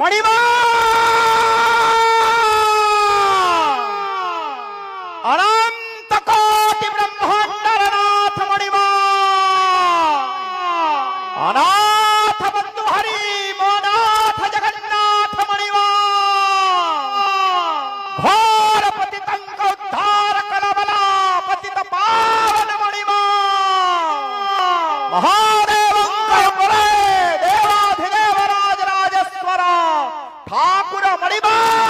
मणिमा अनंत कोटि ब्रह्मांडनाथ मणिमा अनाथ बंधु हरि मोनाथ जगन्नाथ मणिमा घोर पतितंक उद्धार कलबला पतित पावन मणिमा महादेव देवाधिदेव राज राजेश्वर ठाकुर मणिमा